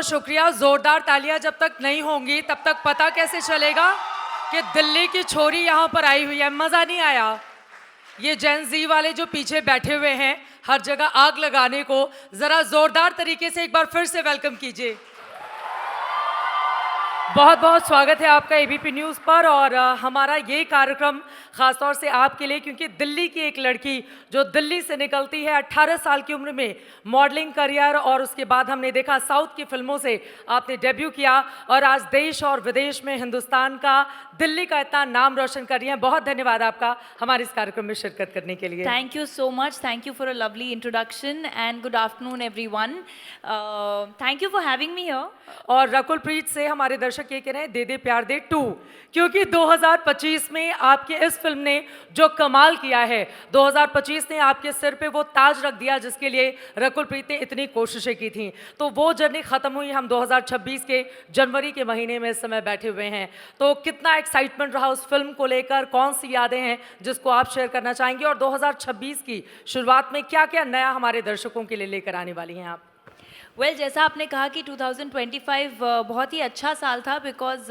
बहुत शुक्रिया। जोरदार तालियां जब तक नहीं होंगी तब तक पता कैसे चलेगा कि दिल्ली की छोरी यहाँ पर आई हुई है। मजा नहीं आया। ये जेन जी वाले जो पीछे बैठे हुए हैं हर जगह आग लगाने को, जरा जोरदार तरीके से एक बार फिर से वेलकम कीजिए। बहुत बहुत स्वागत है आपका एबीपी न्यूज़ पर। और हमारा ये कार्यक्रम ख़ासतौर से आपके लिए, क्योंकि दिल्ली की एक लड़की जो दिल्ली से निकलती है 18 साल की उम्र में मॉडलिंग करियर, और उसके बाद हमने देखा साउथ की फिल्मों से आपने डेब्यू किया और आज देश और विदेश में हिंदुस्तान का, दिल्ली का इतना नाम रोशन कर रही हैं। बहुत धन्यवाद आपका हमारे इस कार्यक्रम में शिरकत करने के लिए। Thank you so much. Thank you for a lovely introduction and good afternoon everyone. Thank you for having me here. और रकुल प्रीत से हमारे दर्शक ये कह रहे हैं दे दे प्यार दे 2, क्योंकि 2025 में आपके इस फिल्म ने जो कमाल किया है, 2025 ने आपके सिर पे वो ताज रख दिया जिसके लिए रकुल प्रीत ने इतनी कोशिशें की थी। तो वो जर्नी ख़त्म हुई, हम 2026 के जनवरी के महीने में इस समय बैठे हुए हैं। तो कितना एक्साइटमेंट रहा उस फिल्म को लेकर, कौन सी यादें हैं जिसको आप शेयर करना चाहेंगे, और 2026 की शुरुआत में क्या क्या नया हमारे दर्शकों के लिए लेकर आने वाली हैं आप? जैसा आपने कहा कि 2025 बहुत ही अच्छा साल था, बिकॉज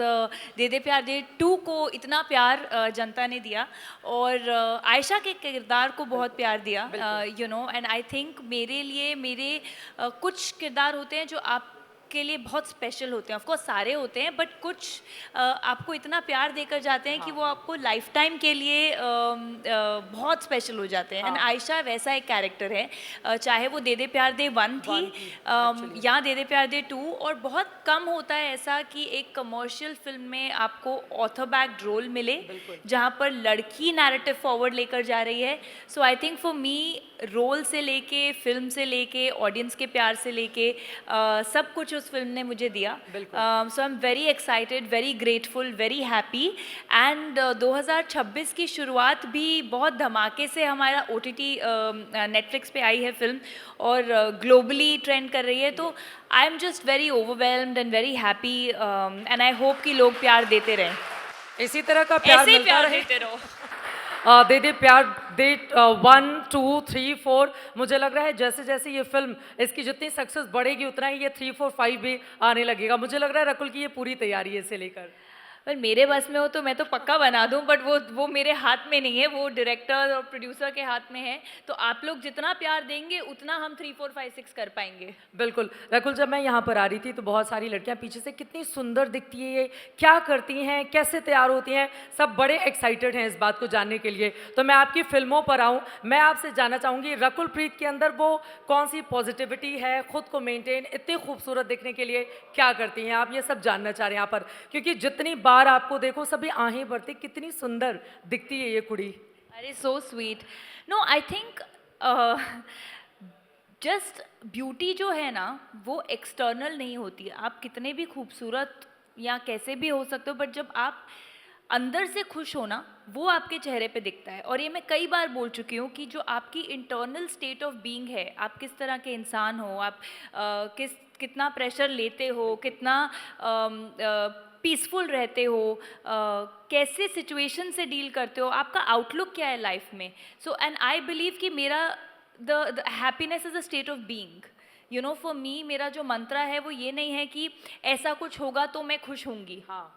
दे दे प्यार दे 2 को इतना प्यार जनता ने दिया और आयशा के किरदार को बहुत प्यार दिया, एंड आई थिंक मेरे लिए मेरे कुछ किरदार होते हैं जो आपके लिए बहुत स्पेशल होते हैं। ऑफ कोर्स सारे होते हैं, बट कुछ आपको इतना प्यार देकर जाते हैं कि वो आपको लाइफ टाइम के लिए बहुत स्पेशल हो जाते हैं। एंड आयशा वैसा एक कैरेक्टर है, चाहे वो दे दे प्यार दे 1 थी या दे दे प्यार दे 2, और बहुत कम होता है ऐसा कि एक कमर्शियल फिल्म में आपको ऑथर बैक्ड रोल मिले जहाँ पर लड़की नैरेटिव फॉरवर्ड लेकर जा रही है। So I think for me role से लेके, फिल्म से लेके, ऑडियंस के प्यार से लेके सब कुछ उस फिल्म ने मुझे दिया। So I am very excited, very grateful, very happy. And 2026 की शुरुआत भी बहुत धमाके से हमारा OTT नेटफ्लिक्स पे आई है फिल्म और ग्लोबली ट्रेंड कर रही है। तो आई am just very overwhelmed and very happy, and I hope कि लोग प्यार देते रहें, इसी तरह का प्यार ऐसे मिलता प्यार रहे। देते रहो। दे दे प्यार दे 1, 2, 3, 4। मुझे लग रहा है जैसे जैसे ये फिल्म, इसकी जितनी सक्सेस बढ़ेगी उतना ही ये 3, 4, 5 भी आने लगेगा। मुझे लग रहा है रकुल की ये पूरी तैयारी है इसे लेकर। पर मेरे बस में हो तो मैं तो पक्का बना दूं, बट वो मेरे हाथ में नहीं है, वो डायरेक्टर और प्रोड्यूसर के हाथ में है। तो आप लोग जितना प्यार देंगे उतना हम 3, 4, 5, 6 कर पाएंगे। बिल्कुल रकुल, जब मैं यहाँ पर आ रही थी तो बहुत सारी लड़कियाँ पीछे से कितनी सुंदर दिखती है, ये क्या करती हैं, कैसे तैयार होती हैं, सब बड़े एक्साइटेड हैं इस बात को जानने के लिए। तो मैं आपकी फिल्मों पर आऊँ, मैं आपसे जानना चाहूँगी रकुल प्रीत के अंदर वो कौन सी पॉजिटिविटी है, खुद को मेनटेन इतनी खूबसूरत दिखने के लिए क्या करती हैं आप, ये सब जानना चाह रहे हैं यहाँ पर। क्योंकि जितनी बार आपको देखो सभी आहें भरती, कितनी सुंदर दिखती है ये कुड़ी। अरे so sweet. No I think just beauty जो है ना वो एक्सटर्नल नहीं होती। आप कितने भी खूबसूरत या कैसे भी हो सकते हो, बट जब आप अंदर से खुश हो ना वो आपके चेहरे पे दिखता है। और ये मैं कई बार बोल चुकी हूँ कि जो आपकी इंटरनल स्टेट ऑफ बीइंग है, आप किस तरह के इंसान हो, आप कितना प्रेशर लेते हो, कितना पीसफुल रहते हो, कैसे सिचुएशन से डील करते हो, आपका आउटलुक क्या है लाइफ में। सो एंड आई बिलीव कि मेरा the happiness is a state of being. For me मेरा जो मंत्रा है वो ये नहीं है कि ऐसा कुछ होगा तो मैं खुश होंगी। हाँ,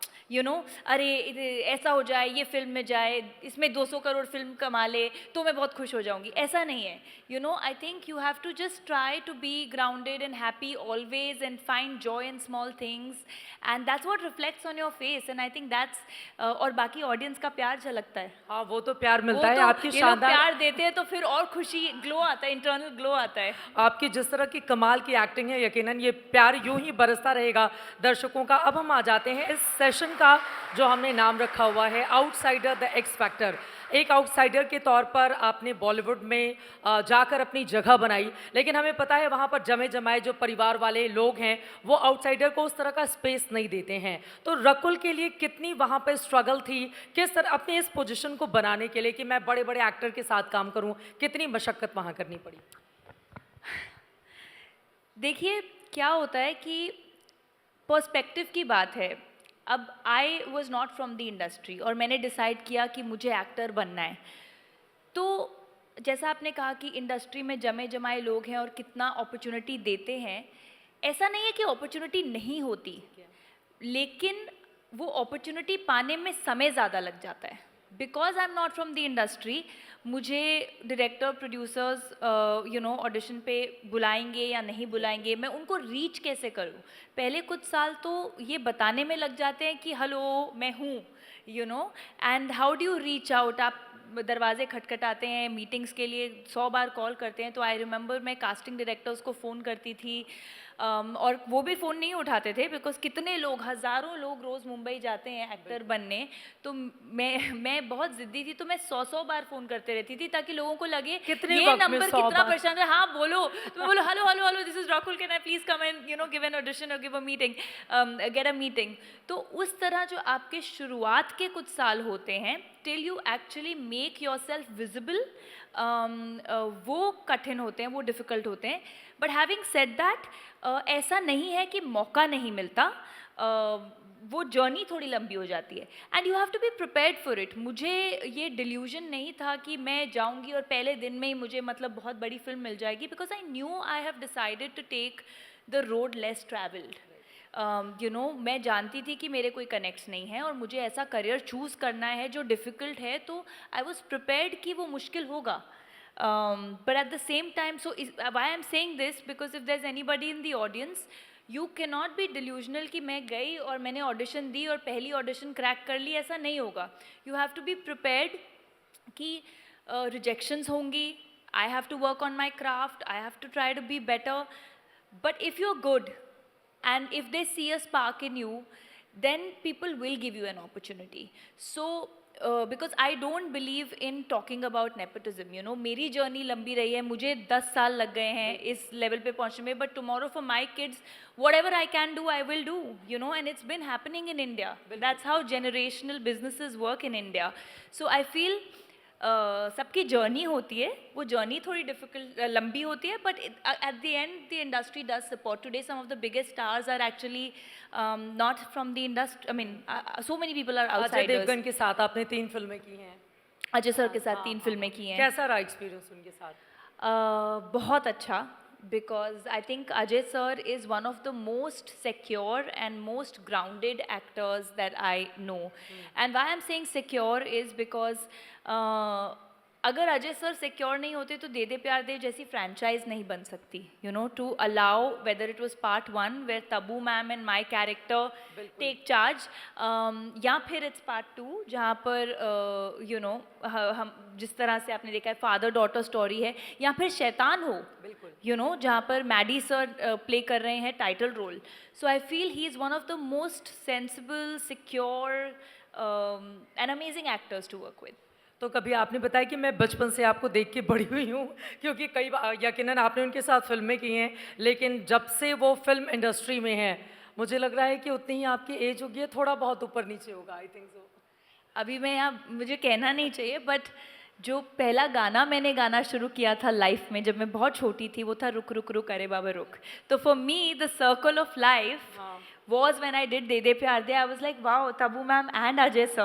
अरे ऐसा हो जाए, ये फिल्म में जाए, इसमें 200 करोड़ फिल्म कमा ले तो मैं बहुत खुश हो जाऊंगी, ऐसा नहीं है। I think you have to just try to be grounded and happy always and find joy in small things, and that's what reflects on your face, and I think that's और बाकी ऑडियंस का प्यार झलकता है। हाँ, वो तो प्यार मिलता है। तो आपकी शानदार प्यार देते हैं तो फिर और खुशी, ग्लो आता है, इंटरनल ग्लो आता है। आपकी जिस तरह की कमाल की एक्टिंग है, यकीनन ये प्यार यूं ही बरसता रहेगा दर्शकों का। अब हम आ जाते हैं इस सेशन का जो हमने नाम रखा हुआ है आउटसाइडर द एक्स फैक्टर। एक आउटसाइडर के तौर पर आपने बॉलीवुड में जाकर अपनी जगह बनाई, लेकिन हमें पता है वहाँ पर जमे जमाए जो परिवार वाले लोग हैं वो आउटसाइडर को उस तरह का स्पेस नहीं देते हैं। तो रकुल के लिए कितनी वहाँ पर स्ट्रगल थी, किस तरह अपने इस पोजीशन को बनाने के लिए कि मैं बड़े बड़े एक्टर के साथ काम करूँ, कितनी मशक्क़त वहाँ करनी पड़ी? देखिए क्या होता है कि पर्सपेक्टिव की बात है। अब I was not from the industry और मैंने डिसाइड किया कि मुझे एक्टर बनना है। तो जैसा आपने कहा कि इंडस्ट्री में जमे जमाए लोग हैं और कितना अपॉर्चुनिटी देते हैं, ऐसा नहीं है कि अपॉर्चुनिटी नहीं होती, लेकिन वो अपॉर्चुनिटी पाने में समय ज़्यादा लग जाता है। Because I am not from the industry, मुझे डायरेक्टर प्रोड्यूसर्स ऑडिशन पे बुलाएंगे या नहीं बुलाएंगे, मैं उनको रीच कैसे करूँ। पहले कुछ साल तो ये बताने में लग जाते हैं कि हेलो मैं हूँ, and how do you reach out. आप दरवाजे खटखटाते हैं मीटिंग्स के लिए, 100 बार कॉल करते हैं। तो आई रिमेंबर मैं कास्टिंग डायरेक्टर्स को फ़ोन करती थी, और वो भी फ़ोन नहीं उठाते थे, बिकॉज कितने लोग, हज़ारों लोग रोज़ मुंबई जाते हैं एक्टर बनने। तो मैं बहुत ज़िद्दी थी, तो मैं 100 बार फ़ोन करते रहती थी ताकि लोगों को लगे कितने ये वक्त में नंबर 100 कितना बार? परेशान है। हाँ बोलो, तो मैं बोलो hello hello hello, this is Rahul, can I please come and give an audition और give a meeting, get a meeting. तो उस तरह जो आपके शुरुआत के कुछ साल होते हैं, till you actually make your self visible, वो कठिन होते हैं, वो डिफ़िकल्ट होते हैं। बट हैविंग सेड दैट, ऐसा नहीं है कि मौका नहीं मिलता, वो जर्नी थोड़ी लंबी हो जाती है and you have to be prepared for it. मुझे ये डिल्यूजन नहीं था कि मैं जाऊंगी और पहले दिन में ही मुझे मतलब बहुत बड़ी फिल्म मिल जाएगी, because I knew I have decided to take the road less travelled. मैं जानती थी कि मेरे कोई कनेक्ट्स नहीं हैं और मुझे ऐसा करियर चूज़ करना है जो डिफ़िकल्ट है, तो आई वॉज प्रिपेयर्ड कि वो मुश्किल होगा। But at the same time, so why I'm saying this, because if there's anybody in the audience, you cannot be delusional कि मैं गई और मैंने ऑडिशन दी और पहली ऑडिशन क्रैक कर ली, ऐसा नहीं होगा। You have to be prepared कि rejections होंगी, I have to work on my craft, I have to try to be better. But if you're good and if they see a spark in you, then people will give you an opportunity. So because I don't believe in talking about nepotism, मेरी journey लंबी रही है, मुझे 10 साल लग गए हैं इस लेवल पे पहुंचने में, but tomorrow for my kids, whatever I can do, I will do, and it's been happening in India. That's how generational businesses work in India. So I feel सबकी जर्नी होती है, वो जर्नी थोड़ी difficult लंबी होती है, but at the end the industry does support. Today some of the biggest stars are actually not from the industry, I mean so many people are Ajay outsiders. Devgan के साथ आपने 3 फिल्में की हैं। अजय सर के हाँ, साथ 3 फिल्में की हैं। कैसा रहा एक्सपीरियंस उनके साथ? बहुत अच्छा, because I think Ajay sir is one of the most secure and most grounded actors that I know. And why I'm saying secure is because अगर अजय सर सिक्योर नहीं होते तो दे दे प्यार दे जैसी फ्रेंचाइज नहीं बन सकती, to allow whether it was part 1 where Tabu ma'am and my character take charge, या फिर इट्स पार्ट 2 जहाँ पर हम जिस तरह से आपने देखा है फादर डॉटर स्टोरी है, या फिर शैतान हो, जहाँ पर मैडी सर प्ले कर रहे हैं title role. So I feel he is one of the most sensible, secure and amazing actors to work with. तो कभी आपने बताया कि मैं बचपन से आपको देख के बड़ी हुई हूँ, क्योंकि कई बार यकीनन आपने उनके साथ फिल्में की हैं, लेकिन जब से वो फिल्म इंडस्ट्री में हैं मुझे लग रहा है कि उतनी ही आपकी एज होगी, थोड़ा बहुत ऊपर नीचे होगा, आई थिंक सो। अभी मैं यहाँ, मुझे कहना नहीं चाहिए, बट जो पहला गाना मैंने गाना शुरू किया था लाइफ में जब मैं बहुत छोटी थी, वो था रुक रुक रुक अरे बाबा रुक। तो for me the circle of life was when I did De De Pyar De. I was like, wow, Tabu ma'am and Ajay sir,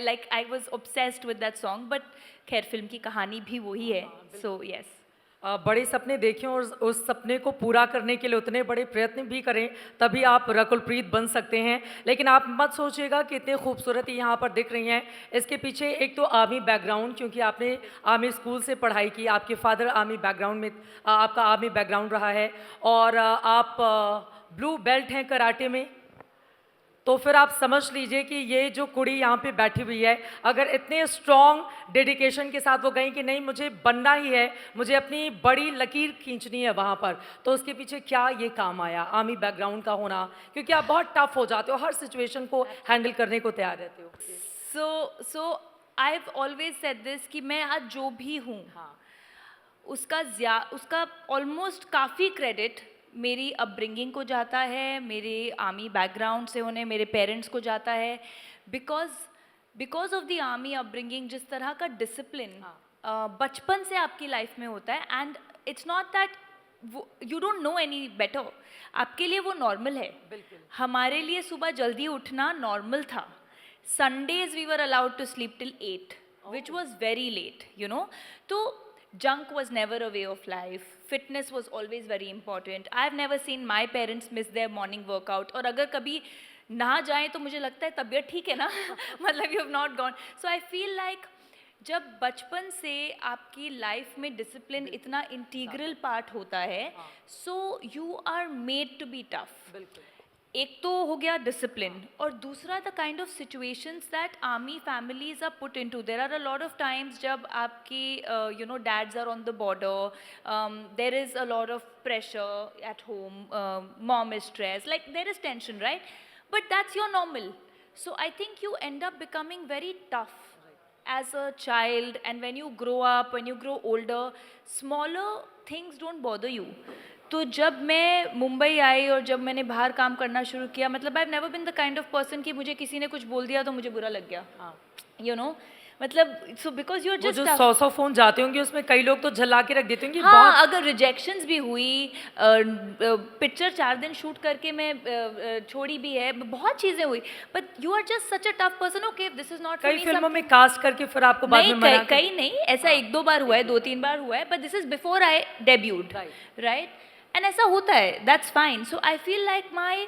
like I was obsessed with that song. But खैर film की कहानी भी वही है, so yes. बड़े सपने देखें और उस सपने को पूरा करने के लिए उतने बड़े प्रयत्न भी करें, तभी आप रकुलप्रीत बन सकते हैं। लेकिन आप मत सोचिएगा कि इतने खूबसूरत यहाँ पर दिख रही हैं, इसके पीछे एक तो आर्मी बैकग्राउंड, क्योंकि आपने आर्मी स्कूल से पढ़ाई की, आपके फादर आर्मी बैकग्राउंड में, आपका आर्मी बैकग्राउंड रहा है, और आप ब्लू बेल्ट हैं कराटे में। तो फिर आप समझ लीजिए कि ये जो कुड़ी यहाँ पे बैठी हुई है, अगर इतने स्ट्रॉन्ग डेडिकेशन के साथ वो गई कि नहीं मुझे बनना ही है, मुझे अपनी बड़ी लकीर खींचनी है वहाँ पर, तो उसके पीछे क्या ये काम आया, आर्मी बैकग्राउंड का होना, क्योंकि आप बहुत टफ हो जाते हो, हर सिचुएशन को हैंडल करने को तैयार रहते हो। So I have always said this कि मैं आज जो भी हूँ, उसका ऑलमोस्ट काफ़ी क्रेडिट मेरी अपब्रिंगिंग को जाता है, मेरे आर्मी बैकग्राउंड से होने, मेरे पेरेंट्स को जाता है, because of the army upbringing, जिस तरह का डिसिप्लिन बचपन से आपकी लाइफ में होता है, and it's not that you don't know any better, आपके लिए वो नॉर्मल है। हमारे लिए सुबह जल्दी उठना नॉर्मल था। Sundays we were allowed to sleep till 8, which was very late, तो junk was never a way of life, fitness was always very important. I've never seen my parents miss their morning workout, और अगर कभी ना जाएं तो मुझे लगता है तबीयत ठीक है ना मतलब you have not gone. So I feel like जब बचपन से आपकी लाइफ में डिसिप्लिन इतना इंटीग्रल पार्ट होता है, so you are made to be tough. एक तो हो गया डिसिप्लिन, और दूसरा the kind of situations that army families are put into. There are a lot of times जब आपकी you know dads are on the border, there is a lot of pressure at home, mom is stress, like there is tension, right? But that's your normal. So I think you end up becoming very tough as a child, and when you grow up, when you grow older, smaller things don't bother you. तो जब मैं मुंबई आई और जब मैंने बाहर काम करना शुरू किया, मतलब I have never been the kind of person कि मुझे किसी ने कुछ बोल दिया तो मुझे बुरा लग गया, यू नो. मतलब so because you are just 100 phone जाते होंगे उसमें कई लोग तो झला के रख देते होंगे. हाँ, अगर रिजेक्शंस भी हुई, पिक्चर 4 दिन शूट करके मैं छोड़ी भी है, बहुत चीज़ें हुई, but you are just such a tough person. Okay, this is not. कई फिल्मों में कास्ट करके फिर आपको बाद में मना कई नहीं, ऐसा 1-2 बार हुआ है, 2-3 बार हुआ है, but this is before I debuted, right? And ऐसा होता है, that's fine. So I feel like my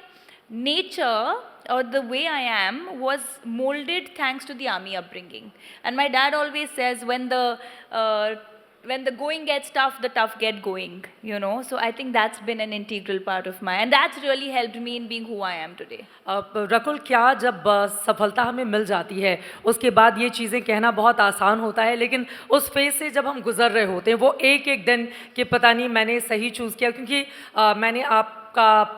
nature or the way I am was molded thanks to the army upbringing. And my dad always says when the going gets tough, the tough get going, you know. So I think that's been an integral part of my, and that's really helped me in being who I am today. Rakul, क्या जब सफलता हमें मिल जाती है उसके बाद ये चीज़ें कहना बहुत आसान होता है, लेकिन उस फेज से जब हम गुजर रहे होते हैं वो एक एक दिन कि पता नहीं मैंने सही चूज़ किया, क्योंकि मैंने आपका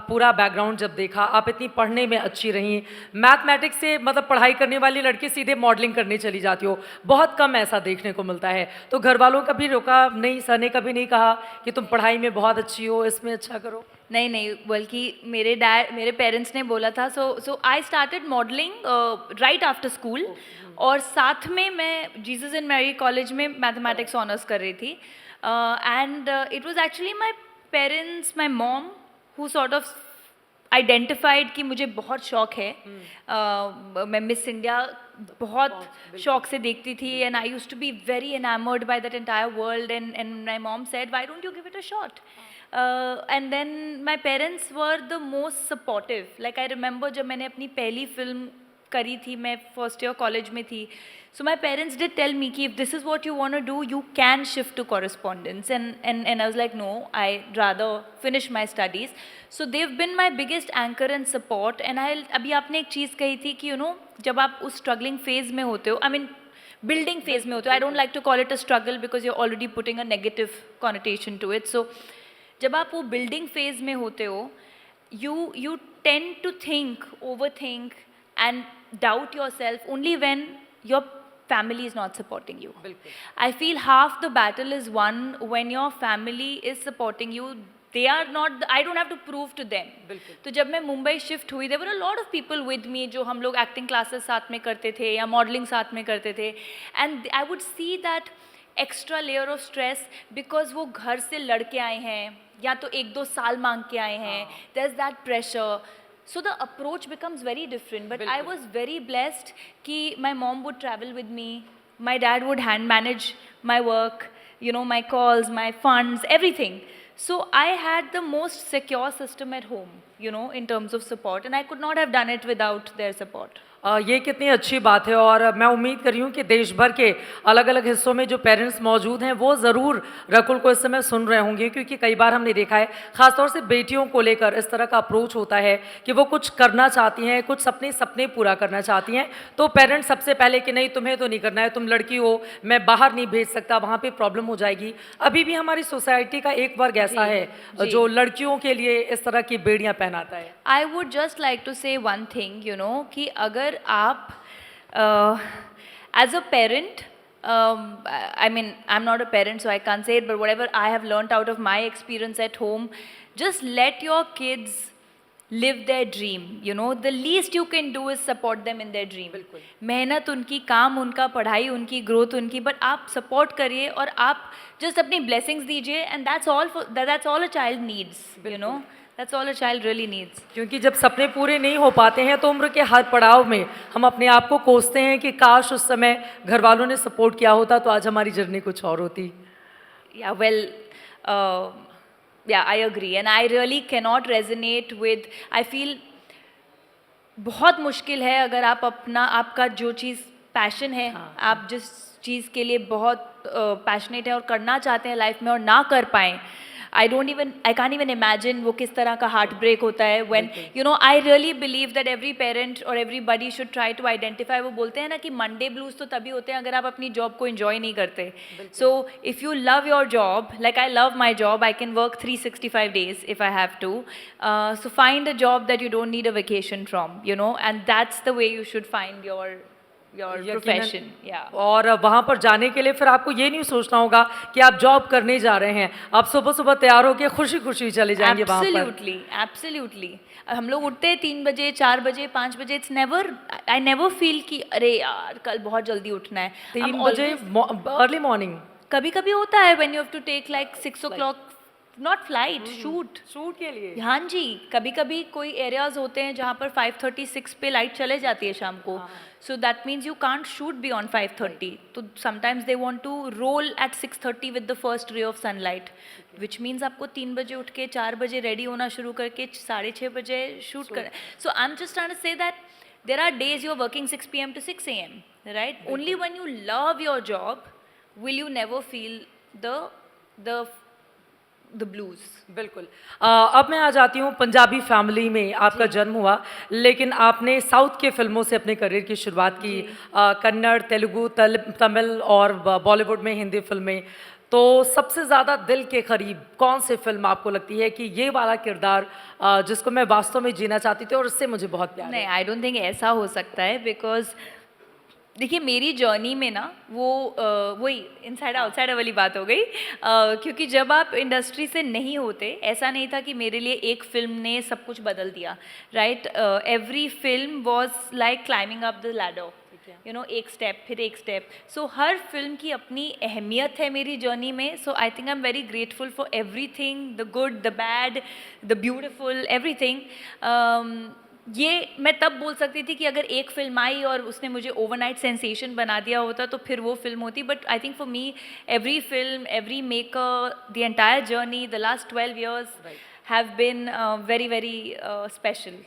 पूरा बैकग्राउंड जब देखा, आप इतनी पढ़ने में अच्छी रही, मैथमेटिक्स से मतलब पढ़ाई करने वाली लड़की सीधे मॉडलिंग करने चली जाती हो, बहुत कम ऐसा देखने को मिलता है. तो घर वालों का भी रोका नहीं, सर ने कभी नहीं कहा कि तुम पढ़ाई में बहुत अच्छी हो, इसमें अच्छा करो? नहीं, बल्कि मेरे पेरेंट्स ने बोला था. So I started modelling right after school, और साथ में मैं जीसस एंड मैरी कॉलेज में मैथमेटिक्स ऑनर्स कर रही थी. And it was actually my parents, my mom who sort of identified कि मुझे बहुत शौक है. मैं मिस इंडिया बहुत शौक से देखती थी, and I used to be very enamored by that entire world, and my mom said, why don't you give it a shot? And then my parents were the most supportive. Like I remember जब मैंने अपनी पहली film करी थी, मैं first year college में थी, so my parents did tell me कि if this is what you want to do, you can shift to correspondence, and I was like, no, I'd rather finish my studies. So they've been my biggest anchor and support. And अभी आपने एक चीज़ कही थी कि you know जब आप उस struggling phase में होते हो, I mean building phase में होते हो, I don't like to call it a struggle because you're already putting a negative connotation to it. So जब आप वो building phase में होते हो, you tend to think, overthink and doubt yourself only when your family is not supporting you. I feel half the battle is won when your family is supporting you. They are not, I don't have to prove to them. तो जब मैं Mumbai shift हुई, there were a lot of people with me जो हम लोग acting classes साथ में करते थे या मॉडलिंग साथ में करते थे, and I would see that extra layer of stress because वो घर से लड़के आए हैं या तो 1-2 साल मांग के आए हैं. There's that pressure. So the approach becomes very different. But I was very blessed कि my mom would travel with me, my dad would hand manage my work, you know, my calls, my funds, everything. So I had the most secure system at home, you know, in terms of support, and I could not have done it without their support. ये कितनी अच्छी बात है, और मैं उम्मीद कर रही हूँ कि देश भर के अलग अलग हिस्सों में जो पेरेंट्स मौजूद हैं वो ज़रूर रकुल को इस समय सुन रहे होंगे, क्योंकि कई बार हमने देखा है ख़ासतौर से बेटियों को लेकर इस तरह का अप्रोच होता है कि वो कुछ करना चाहती हैं, कुछ सपने पूरा करना चाहती हैं, तो पेरेंट्स सबसे पहले कि नहीं तुम्हें तो नहीं करना है, तुम लड़की हो, मैं बाहर नहीं भेज सकता, वहाँ पर प्रॉब्लम हो जाएगी. अभी भी हमारी सोसाइटी का एक वर्ग ऐसा है जो लड़कियों के लिए इस तरह की बेड़ियाँ पहनाता है. I would just like to say one thing, you know, कि अगर आप as a parent, I mean I'm not a parent so I can't say it, but whatever I have learnt out of my experience at home, just let your kids live their dream. You know, the least you can do is support them in their dream. मेहनत उनकी, काम उनका, पढ़ाई उनकी, growth उनकी, but आप support करिए और आप just अपनी blessings दीजिए, and that's all a child needs, you know. That's all a child really needs. क्योंकि जब सपने पूरे नहीं हो पाते हैं तो उम्र के हर पड़ाव में हम अपने आप को कोसते हैं कि काश उस समय घर वालों ने सपोर्ट किया होता तो आज हमारी जर्नी कुछ और होती. Yeah, well, uh, yeah, I agree. And I really cannot resonate with, I feel बहुत मुश्किल है अगर आप अपना आपका जो चीज़ पैशन है, आप जिस चीज़ के लिए बहुत पैशनेट है और करना चाहते हैं लाइफ में और ना कर पाएँ, आई कांट इवन इमेजिन वो किस तरह का हार्ट ब्रेक होता है when you know I really believe that every parent और everybody should try to identify. वो बोलते हैं ना कि मंडे ब्लूज तो तभी होते हैं अगर आप अपनी जॉब को एंजॉय नहीं करते. So if you love your job, like I love my job, I can work 365 days if I have to. So find a job that you don't need a vacation from, you know, and that's the way you should find your यकीनन। profession. Yeah. और वहाँ पर जाने के लिए फिर आपको ये नहीं सोचना होगा कि आप जॉब करने जा रहे हैं, आप सुबह सुबह तैयार होकर खुशी खुशी चले जाएंगे वहाँ पर. Absolutely, absolutely. हम लोग उठते हैं 3 बजे, 4 बजे, 5 बजे. It's never, I never feel कि अरे यार कल बहुत जल्दी उठना है. 3 बजे अर्ली मॉर्निंग. कभी कभी होता है when you have to take like 6 o'clock, not flight, shoot. Shoot के लिए. हाँ जी, कभी कभी कोई एरियाज होते हैं जहाँ पर 5:36 पे लाइट चले जाती है शाम को. So that means you can't shoot beyond 5:30. तो sometimes they want to roll at 6:30 with the first ray of sunlight, which means आपको 3 बजे उठ के 4 बजे रेडी होना शुरू करके 6:30 बजे शूट कर. So I am just trying to say that there are days you're working 6 p.m. to 6 a.m., right? Only when you love your job will you never feel the blues. बिल्कुल. अब मैं आ जाती हूँ पंजाबी फैमिली में आपका जन्म हुआ, लेकिन आपने साउथ के फिल्मों से अपने करियर की शुरुआत की. कन्नड़, तेलुगु, तमिल और बॉलीवुड में हिंदी फिल्में. तो सबसे ज़्यादा दिल के करीब कौन सी फिल्म आपको लगती है कि ये वाला किरदार जिसको मैं वास्तव में जीना चाहती थी और उससे मुझे बहुत प्यार नहीं, है? आई डोंट थिंक ऐसा हो सकता है, बिकॉज देखिए मेरी जर्नी में ना वो वही इनसाइड आउटसाइड वाली बात हो गई. क्योंकि जब आप इंडस्ट्री से नहीं होते, ऐसा नहीं था कि मेरे लिए एक फिल्म ने सब कुछ बदल दिया, right? Every film was like climbing up the ladder, you know, एक स्टेप फिर एक स्टेप. सो हर फिल्म की अपनी अहमियत है मेरी जर्नी में. So I think I am very grateful for everything, the good, the bad, the beautiful, everything. ये मैं तब बोल सकती थी कि अगर एक फिल्म आई और उसने मुझे ओवरनाइट सेंसेशन बना दिया होता तो फिर वो फिल्म होती. But I think for me every film, every maker, the entire journey, the last 12 years have been very very special.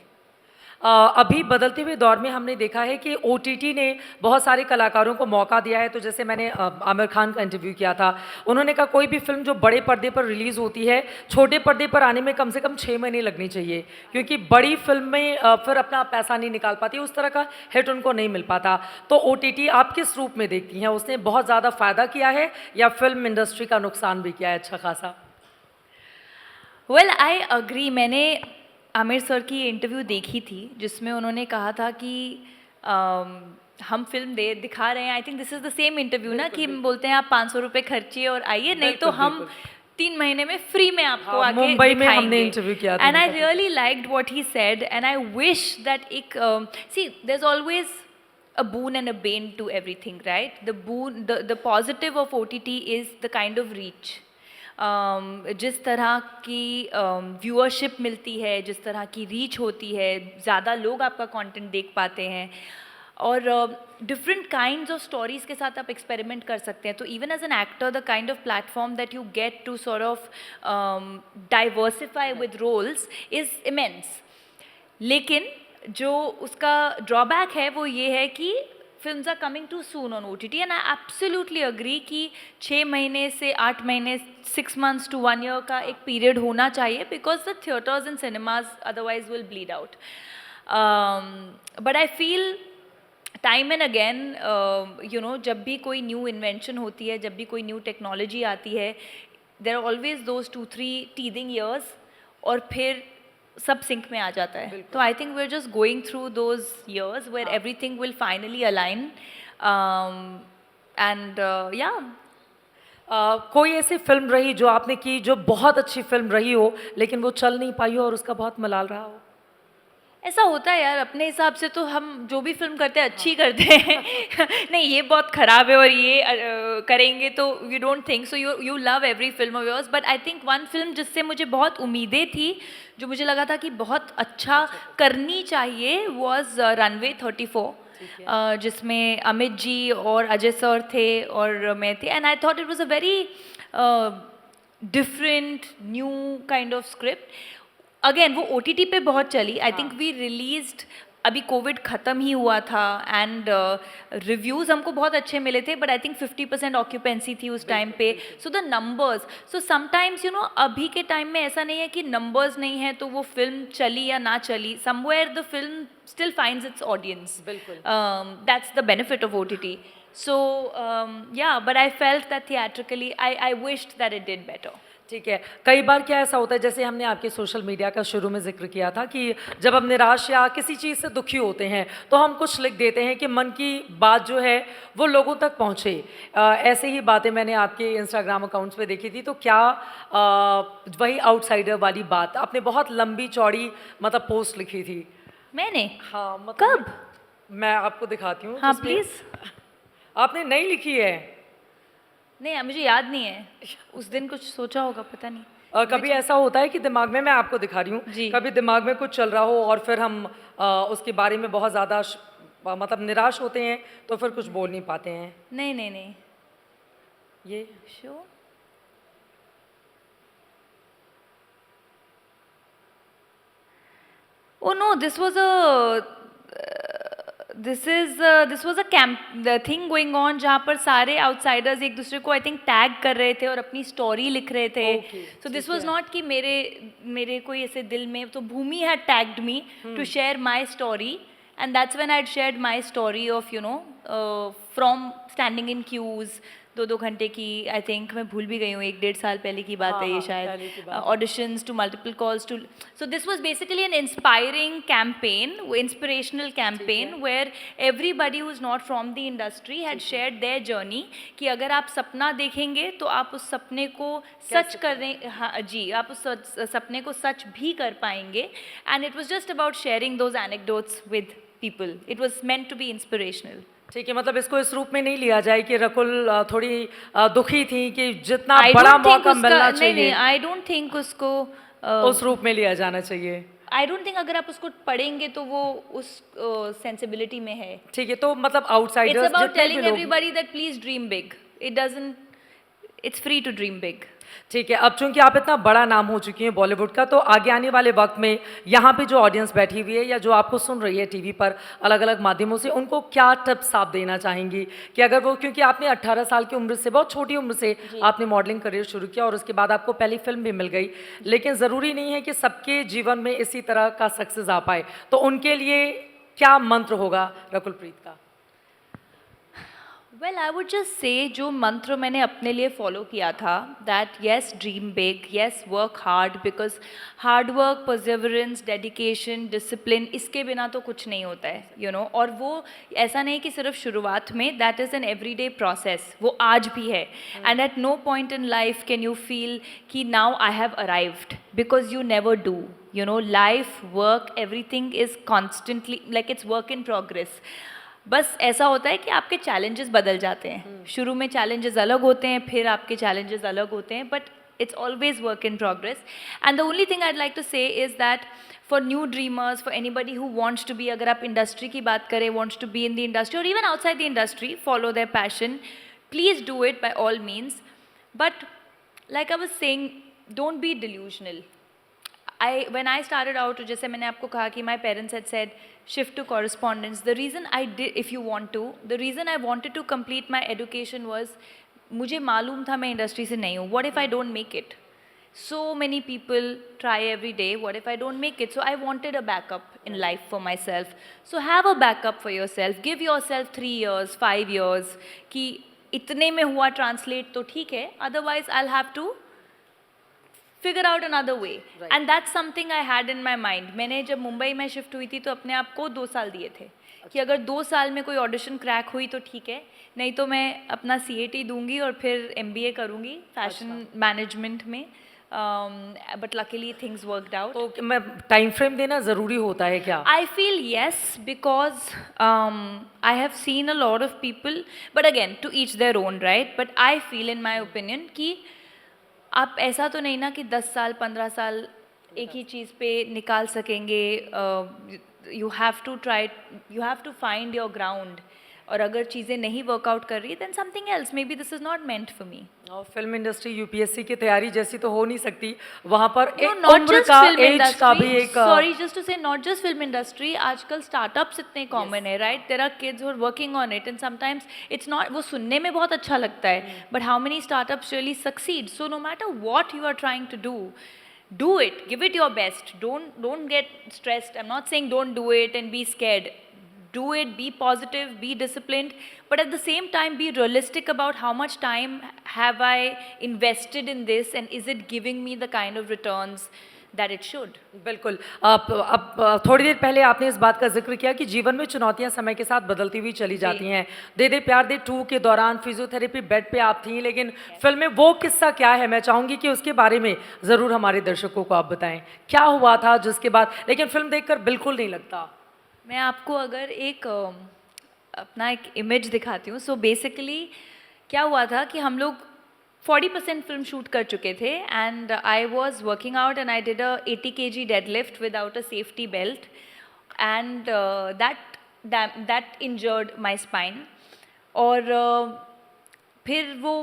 अभी बदलते हुए दौर में हमने देखा है कि ओटीटी ने बहुत सारे कलाकारों को मौका दिया है. तो जैसे मैंने आमिर खान का इंटरव्यू किया था, उन्होंने कहा कोई भी फिल्म जो बड़े पर्दे पर रिलीज़ होती है, छोटे पर्दे पर आने में कम से कम 6 महीने लगनी चाहिए, क्योंकि बड़ी फिल्म में फिर अपना पैसा नहीं निकाल पाती, उस तरह का हिट उनको नहीं मिल पाता. तो ओटीटी आप किस रूप में देखती हैं? उसने बहुत ज़्यादा फ़ायदा किया है या फिल्म इंडस्ट्री का नुकसान भी किया है अच्छा खासा? Well, I agree. मैंने आमिर सर की इंटरव्यू देखी थी जिसमें उन्होंने कहा था कि हम फिल्म दिखा रहे हैं. I think this is the same interview ना, कि हम बोलते हैं आप 500 रुपये खर्चिए और आइए, नहीं तो हम 3 महीने में फ्री में आपको आके मुंबई में हमने इंटरव्यू किया था. And I really liked what he said, and I wish that एक सी there is always a boon and a bane to everything, right? The boon, the positive of OTT is the kind of reach. जिस तरह की viewership मिलती है, जिस तरह की रीच होती है, ज़्यादा लोग आपका कंटेंट देख पाते हैं और डिफरेंट काइंड्स ऑफ स्टोरीज़ के साथ आप एक्सपेरिमेंट कर सकते हैं. तो even as an actor the kind of platform that you get to sort of diversify with roles is immense. लेकिन जो उसका ड्रॉबैक है वो ये है कि films are coming too soon on OTT, and I absolutely agree कि 6 महीने से 8 महीने, 6 months to 1 year का एक पीरियड होना चाहिए, because the theatres and cinemas otherwise will bleed out. But I feel time and again, you know, जब भी कोई न्यू इन्वेंशन होती है, जब भी कोई न्यू टेक्नोलॉजी आती है, there are always those 2-3 teething years और फिर सब सिंक में आ जाता है. तो I think we are just going through those years where everything will finally align. And या कोई ऐसी फिल्म रही जो आपने की जो बहुत अच्छी फिल्म रही हो लेकिन वो चल नहीं पाई हो और उसका बहुत मलाल रहा हो? ऐसा होता है यार, अपने हिसाब से तो हम जो भी फिल्म करते हैं अच्छी करते हैं. नहीं, ये बहुत ख़राब है और ये करेंगे तो you don't think so. You love every film of yours. But I think one film जिससे मुझे बहुत उम्मीदें थी, जो मुझे लगा था कि बहुत अच्छा करनी चाहिए, वॉज रनवे 34. जिसमें अमित जी और अजय सर थे और मैं थी, and I thought it was a very different new kind of script. Again वो OTT पे बहुत चली. आई थिंक वी रिलीज्ड, अभी कोविड ख़त्म ही हुआ था, एंड रिव्यूज़ हमको बहुत अच्छे मिले थे, बट आई थिंक 50% ऑक्यूपेंसी थी उस टाइम पे. So the numbers, so sometimes अभी के टाइम में ऐसा नहीं है कि नंबर्स नहीं है तो वो फिल्म चली या ना चली. Somewhere the film still finds its audience. बिल्कुल. That's the benefit of OTT. So yeah, but I felt that theatrically, I wished that it did better. ठीक है. कई बार क्या ऐसा होता है, जैसे हमने आपके सोशल मीडिया का शुरू में ज़िक्र किया था कि जब हम निराश या किसी चीज़ से दुखी होते हैं तो हम कुछ लिख देते हैं कि मन की बात जो है वो लोगों तक पहुँचे. ऐसे ही बातें मैंने आपके इंस्टाग्राम अकाउंट्स पे देखी थी. तो क्या वही आउटसाइडर वाली बात आपने बहुत लंबी चौड़ी मतलब पोस्ट लिखी थी? मैंने? हाँ, मतलब कब? मैं आपको दिखाती हूँ. हाँ जिसमें प्लीज़. आपने नहीं लिखी है. नहीं, मुझे याद नहीं है. उस दिन कुछ सोचा होगा, पता नहीं. कभी ऐसा होता है कि दिमाग में, मैं आपको दिखा रही हूँ, जी. कभी दिमाग में कुछ चल रहा हो और फिर हम उसके बारे में बहुत ज़्यादा मतलब निराश होते हैं तो फिर कुछ बोल नहीं पाते हैं. नहीं नहीं नहीं. ये sure. Oh no, this was a camp the thing going on जहाँ पर सारे outsiders एक दूसरे को आई थिंक टैग कर रहे थे और अपनी स्टोरी लिख रहे थे. सो दिस वाज नॉट कि मेरे कोई ऐसे दिल में, तो Bhumi had tagged me to share my story, and that's when I had shared my story of from standing in queues 2-2 घंटे की. आई थिंक मैं भूल भी गई हूँ, 1-1.5 साल पहले की बात है ये शायद. Auditions too multiple calls too. So this was basically an inspiring campaign, inspirational campaign where everybody who is not from the industry had shared their journey कि अगर आप सपना देखेंगे तो आप उस सपने को सच करने, हाँ जी, आप उस सपने को सच भी कर पाएंगे. And it was just about sharing those anecdotes with people. It was meant to be inspirational. ठीक है. मतलब इसको इस रूप में नहीं लिया जाए कि रकुल थोड़ी दुखी थी कि जितना बड़ा मौका मिलना चाहिए, नहीं, आई डोंट थिंक उसको उस रूप में लिया जाना चाहिए. आई डोंट थिंक अगर आप उसको पढ़ेंगे तो वो उस सेंसिबिलिटी में है. ठीक है. तो मतलब outsiders, it's about telling everybody that please dream big. It doesn't, it's free to dream big. ठीक है. अब चूंकि आप इतना बड़ा नाम हो चुकी हैं बॉलीवुड का, तो आगे आने वाले वक्त में यहाँ पे जो ऑडियंस बैठी हुई है या जो आपको सुन रही है टीवी पर अलग अलग माध्यमों से, उनको क्या टिप्स आप देना चाहेंगी कि अगर वो, क्योंकि आपने 18 साल की उम्र से, बहुत छोटी उम्र से आपने मॉडलिंग करियर शुरू किया और उसके बाद आपको पहली फिल्म भी मिल गई, लेकिन ज़रूरी नहीं है कि सबके जीवन में इसी तरह का सक्सेस आ पाए, तो उनके लिए क्या मंत्र होगा रकुलप्रीत का? वेल आई वुड जस्ट से जो मंत्र मैंने अपने लिए फॉलो किया था, that yes dream big, yes work hard, because hard work, perseverance, dedication, discipline, इसके बिना तो कुछ नहीं होता है और वो ऐसा नहीं कि सिर्फ शुरुआत में, that is an everyday process. वो आज भी है. And at no point in life can you feel कि now I have arrived, because you never do. Life, work, everything is constantly like it's work in progress. बस ऐसा होता है कि आपके चैलेंजेस बदल जाते हैं. शुरू में चैलेंजेस अलग होते हैं, फिर आपके चैलेंजेस अलग होते हैं, but it's always work in progress. And the only thing I'd like to say is that for new dreamers, for anybody who wants to be, अगर आप industry की बात करें, wants to be in the industry or even outside the industry, follow their passion, please do it by all means. But like I was saying, don't be delusional. When I started out, जैसे मैंने आपको कहा कि my parents had said shift to correspondence. The reason I did, if you want to, the reason I wanted to complete my education was मुझे मालूम था मैं industry से नहीं हूँ. What if I don't make it? So many people try every day. What if I don't make it? So I wanted a backup in life for myself. So have a backup for yourself. Give yourself 3 years, 5 years कि इतने में हुआ translate तो ठीक है. Otherwise I'll have to figure out another way. Right. And that's something I had in my mind. मैंने जब मुंबई में शिफ्ट हुई थी तो अपने आप को 2 साल दिए थे कि अगर 2 साल में कोई ऑडिशन क्रैक हुई तो ठीक है, नहीं तो मैं अपना CAT दूंगी और फिर MBA करूंगी फैशन मैनेजमेंट में. But luckily things worked out. तो मैं टाइम फ्रेम देना ज़रूरी होता है क्या? I feel yes, because I have seen a lot of people, but again to each their own right. But I feel in my opinion कि आप ऐसा तो नहीं ना कि 10 साल 15 साल एक ही चीज़ पे निकाल सकेंगे you have to try, you have to find your ground. और अगर चीज़ें नहीं वर्कआउट कर रही then something else, maybe this is not meant for me. और फिल्म इंडस्ट्री यूपीएससी की तैयारी जैसी तो हो नहीं सकती, वहाँ पर No, एक not उम्र just का film एज का भी industry. एक Sorry, just to say, not just film industry. आजकल startups इतने common है, right? There are kids who are working on it, and sometimes it's not. वो सुनने में बहुत अच्छा लगता है, but how many startups really succeed? So no matter what you are trying to do it. Give it your best. Don't get stressed. I'm not saying don't do it and be scared. Do it, be positive, be disciplined, but at the same time be realistic about how much time have I invested in this, and is it giving me the kind of returns that it should. बिल्कुल। आप अब थोड़ी देर पहले आपने इस बात का जिक्र किया कि जीवन में चुनौतियां समय के साथ बदलती हुई चली जाती हैं। दे दे प्यार दे 2 के दौरान फिजियोथेरेपी बेड पे आप थीं, लेकिन फिल्म में वो किस्सा क्या है, मैं चाहूँगी कि उसके बारे में ज़रूर हमारे दर्शकों को आप बताएं। क्या हुआ था जिसके बाद, लेकिन फिल्म देखकर बिल्कुल नहीं लगता। मैं आपको अगर एक अपना एक इमेज दिखाती हूँ। सो बेसिकली क्या हुआ था कि हम लोग 40% फिल्म शूट कर चुके थे, and I was working out and I did a 80 kg deadlift without a safety belt, and that injured my spine. और फिर वो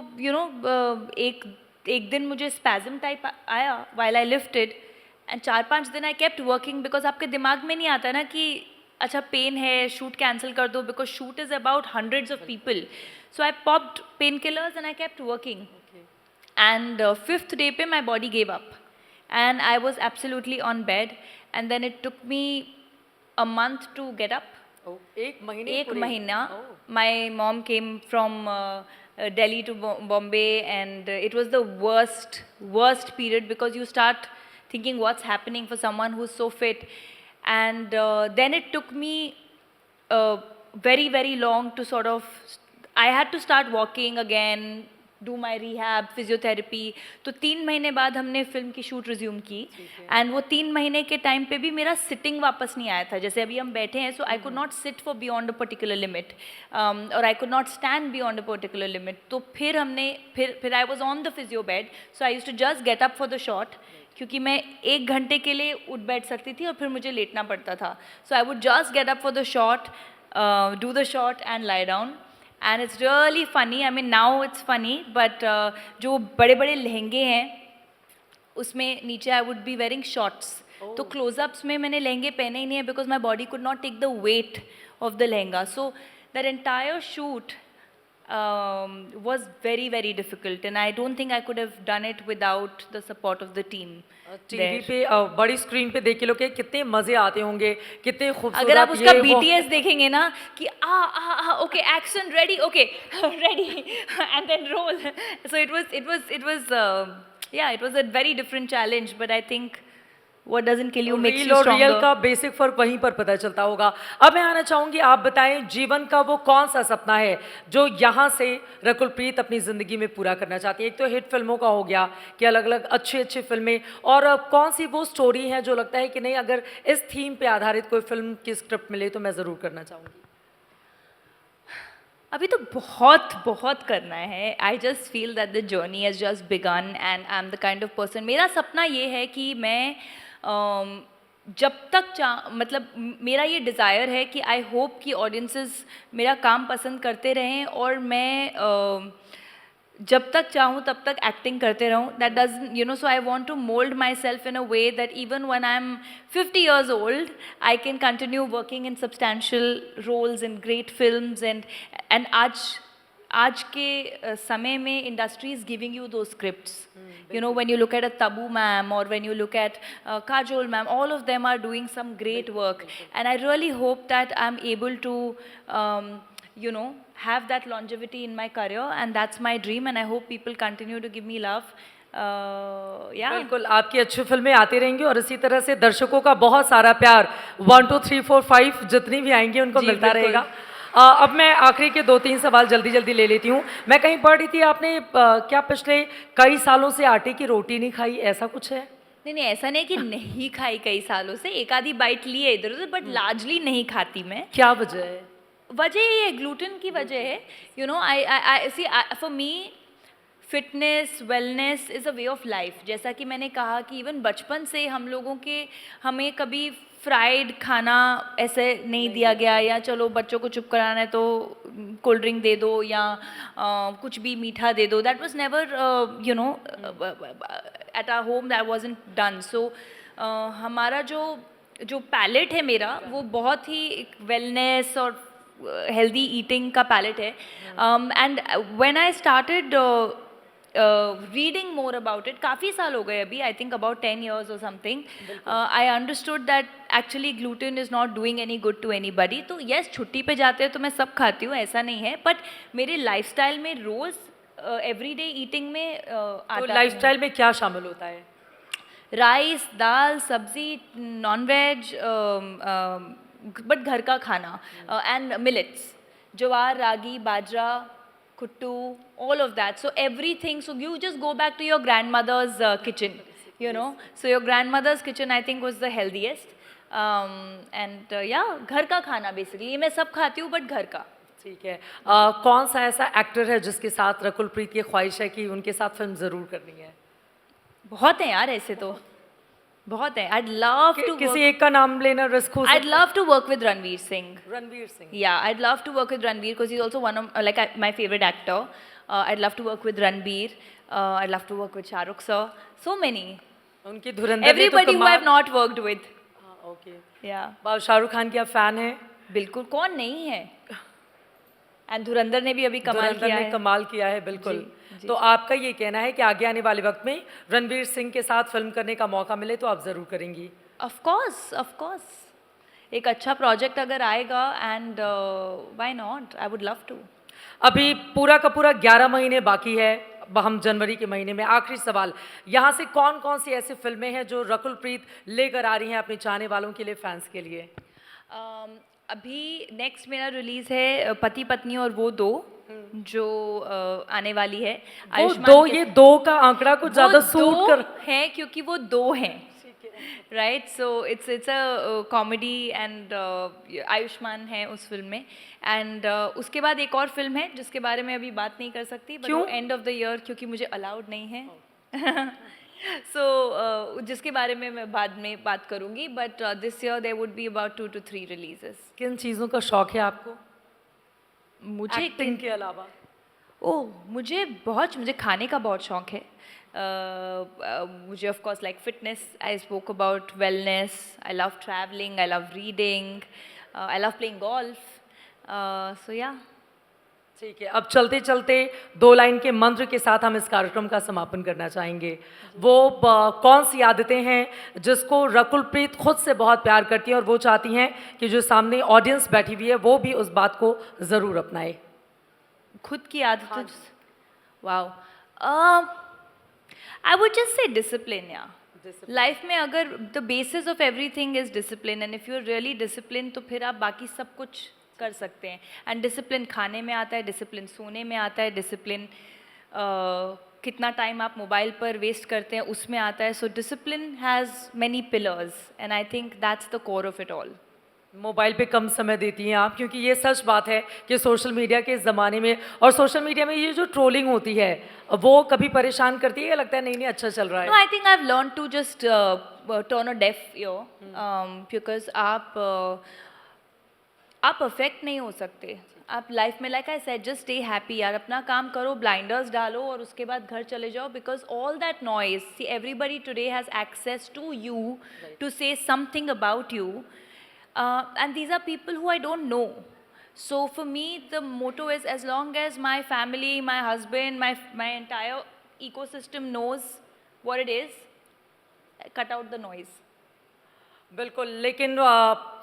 एक दिन मुझे स्पैज़म टाइप आया वाइल आई लिफ्टेड, एंड 4-5 दिन आई केप्ट वर्किंग, बिकॉज आपके दिमाग में नहीं आता ना कि अच्छा पेन है शूट कैंसिल कर दो, because shoot is about hundreds of people. So I popped pain killers and I kept working, and 5th day पे my body gave up and I was absolutely on bed, and then it took me a month to get up. एक एक महीना. My mom came from Delhi to Bombay, and it was the worst period, because you start thinking what's happening for someone who's so fit. And then it took me very long to sort of, I had to start walking again, do my rehab, physiotherapy. तो 3 महीने बाद हमने film की shoot resume की, and वो 3 महीने के time पे भी मेरा सिटिंग वापस नहीं आया था. जैसे अभी हम बैठे हैं, so I could not sit for beyond a particular limit, और I could not stand beyond a particular limit. तो फिर हमने फिर I was on the physio bed, so I use to just get up for the shot, क्योंकि मैं 1 घंटे के लिए उठ बैठ सकती थी और फिर मुझे लेटना पड़ता था. So I would just get up for the shot, do the shot and lie down. And it's really funny. I mean, now it's funny, but जो बड़े बड़े लहंगे हैं उसमें नीचे I would be wearing shorts. तो close-ups में मैंने लहंगे पहने ही नहीं है, because my body could not take the weight of the lehenga. So that entire shoot was very difficult, and I don't think I could have done it without the support of the team. TV पे बड़ी screen पे देख के लोग के कितने मजे आते होंगे, कितने खूबसूरत. अगर आप उसका BTS देखेंगे ना कि okay action ready, okay ready and then roll. So it was a very different challenge, but I think what doesn't kill you makes you stronger. Real का बेसिक फर्क वहीं पर पता चलता होगा. अब मैं आना चाहूंगी, आप बताएं जीवन का वो कौन सा सपना है जो यहाँ से रकुलप्रीत अपनी ज़िंदगी में पूरा करना चाहती है. एक तो हिट फिल्मों का हो गया कि अलग अलग अच्छी फिल्में, और कौन सी वो स्टोरी है जो लगता है कि नहीं, अगर इस थीम पे आधारित कोई फिल्म की स्क्रिप्ट मिले तो मैं ज़रूर करना चाहूँगी. अभी तो बहुत करना है. I just feel that the journey has just begun, and I am the kind of person, मेरा सपना ये है कि मैं जब तक मतलब मेरा ये डिज़ायर है कि आई होप कि ऑडियंसेस मेरा काम पसंद करते रहें, और मैं जब तक चाहूँ तब तक एक्टिंग करते रहूँ. That doesn't so I want to mould myself in a way that even when I am 50 years old I can continue working in substantial roles in great films. And आज के समय में industry is giving you दो scripts. When you look at a Tabu ma'am, or when you look at Kajol ma'am, all of them are doing some great work, and I really hope that I'm able to have that longevity in my career, and that's my dream, and I hope people continue to give me love. बिल्कुल, आपकी अच्छी फिल्में आती रहेंगी, और इसी तरह से दर्शकों का बहुत सारा प्यार 1 2 3 4 5 जितनी भी आएंगी उनको मिलता रहेगा. अब मैं आखिरी के 2-3 सवाल जल्दी ले लेती हूँ. मैं कहीं पढ़ रही थी, आपने क्या पिछले कई सालों से आटे की रोटी नहीं खाई, ऐसा कुछ है? नहीं, ऐसा नहीं कि नहीं खाई कई सालों से, एक आधी बाइट ली है इधर उधर, बट लार्जली नहीं खाती मैं. क्या वजह है? वजह ये ग्लूटेन की वजह है. I see for me fitness wellness is a way of life. जैसा कि मैंने कहा कि इवन बचपन से हम लोगों के, हमें कभी फ्राइड खाना ऐसे नहीं दिया गया, या चलो बच्चों को चुप कराना है तो कोल्ड ड्रिंक दे दो या कुछ भी मीठा दे दो. That was never you know at our home, that wasn't done. सो हमारा जो जो पैलेट है मेरा, वो बहुत ही वेलनेस और हेल्दी ईटिंग का पैलेट है. And when I started reading more about it, काफ़ी साल हो गए अभी, आई थिंक अबाउट 10 years और something, I understood that actually gluten is not doing any good to anybody. तो येस, छुट्टी पे जाते हैं तो मैं सब खाती हूँ, ऐसा नहीं है, बट मेरे लाइफस्टाइल में रोज़ एवरीडे ईटिंग में तो आता लाइफस्टाइल में क्या शामिल होता है? राइस, दाल, सब्जी, नॉन वेज, बट घर का खाना, and millets, jowar, ragi, bajra, kuttu, all of that. So everything, so you just go back to your grandmother's kitchen, you know. So your grandmother's kitchen I think was the healthiest. And yeah, घर का खाना basically, ये मैं सब खाती हूँ but घर का. ठीक है. कौन सा ऐसा एक्टर है जिसके साथ रकुल प्रीत की ख्वाहिश है कि उनके साथ फिल्म ज़रूर करनी है? बहुत हैं यार, ऐसे तो बहुत है. I'd love to किसी एक का नाम लेना रिस्क हो I'd love to work with Ranveer Singh. Ranveer Singh. Yeah, I'd love to work with Ranveer because he's also one of my favorite actor. I'd love to work with Ranveer. I'd love to work with Shah Rukh sir. So many. उनकी धुरंधर ने तो Everybody who कमाल. I've not worked with. Okay. Yeah. Shahrukh Khan की आप fan हैं? बिल्कुल, कौन नहीं है. एंड धुरंधर ने भी अभी कमाल धुरंधर किया ने है. कमाल किया है, बिल्कुल. जी. तो आपका ये कहना है कि आगे आने वाले वक्त में रणवीर सिंह के साथ फिल्म करने का मौका मिले तो आप ज़रूर करेंगी? Of course. एक अच्छा प्रोजेक्ट अगर आएगा, and why not, I would love to. अभी पूरा का पूरा 11 महीने बाकी है, हम जनवरी के महीने में. आखिरी सवाल, यहाँ से कौन कौन सी ऐसी फिल्में हैं जो रकुल प्रीत लेकर आ रही हैं अपने चाहने वालों के लिए, फैंस के लिए? अभी नेक्स्ट मेरा रिलीज है पति पत्नी और वो दो, जो आने वाली है. वो आयुष्मान दो, के ये दो का आंकड़ा कुछ ज़्यादा सूट कर है क्योंकि वो दो हैं, right. So it's a comedy, and Ayushman है उस फिल्म में. एंड उसके बाद एक और फिल्म है जिसके बारे में अभी बात नहीं कर सकती, बट वो एंड ऑफ द ईयर, क्योंकि मुझे अलाउड नहीं है. सो जिसके बारे में मैं बाद में बात करूंगी, but this year there would be about 2 to 3 releases. किन चीज़ों का शौक है आपको मुझे एक्टिंग के अलावा? मुझे खाने का बहुत शौक है. मुझे of course like fitness, I spoke about wellness, I love travelling, I love reading, I love playing golf. So yeah. ठीक है. अब चलते चलते 2 लाइन के मंत्र के साथ हम इस कार्यक्रम का समापन करना चाहेंगे. वो कौन सी आदतें हैं जिसको रकुल प्रीत खुद से बहुत प्यार करती हैं और वो चाहती हैं कि जो सामने ऑडियंस बैठी हुई है वो भी उस बात को ज़रूर अपनाए? खुद की आदतें. Wow. I would just say discipline. या लाइफ में अगर the basis of everything is discipline, and if you are really discipline, तो फिर आप बाकी सब कुछ कर सकते हैं. एंड डिसिप्लिन खाने में आता है, डिसिप्लिन सोने में आता है, डिसिप्लिन कितना टाइम आप मोबाइल पर वेस्ट करते हैं उसमें आता है. So discipline has many pillars, and I think that's the core of it all. Mobile पे कम समय देती हैं आप, क्योंकि ये सच बात है कि सोशल मीडिया के ज़माने में, और सोशल मीडिया में ये जो ट्रोलिंग होती है वो कभी परेशान करती है या लगता है नहीं नहीं अच्छा चल रहा है? No, I think I have learn to just turn a deaf ear, because आप परफेक्ट नहीं हो सकते. आप लाइफ में, like I said, just stay happy यार. अपना काम करो, ब्लाइंडर्स डालो और उसके बाद घर चले जाओ. Because all that noise, see everybody today has access to you to say something about you, and these are people who I don't know. So for me the motto is, as long as my family, my husband, my entire ecosystem knows what it is, cut out the noise. बिल्कुल. लेकिन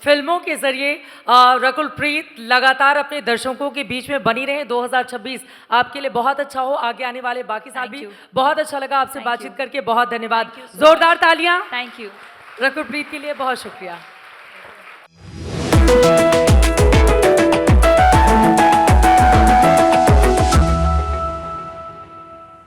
फिल्मों के ज़रिए रकुल प्रीत लगातार अपने दर्शकों के बीच में बनी रहे. 2026 आपके लिए बहुत अच्छा हो, आगे आने वाले बाकी साल भी. बहुत अच्छा लगा आपसे बातचीत करके. बहुत धन्यवाद. जोरदार तालियां थैंक यू. रकुल प्रीत के लिए. बहुत शुक्रिया.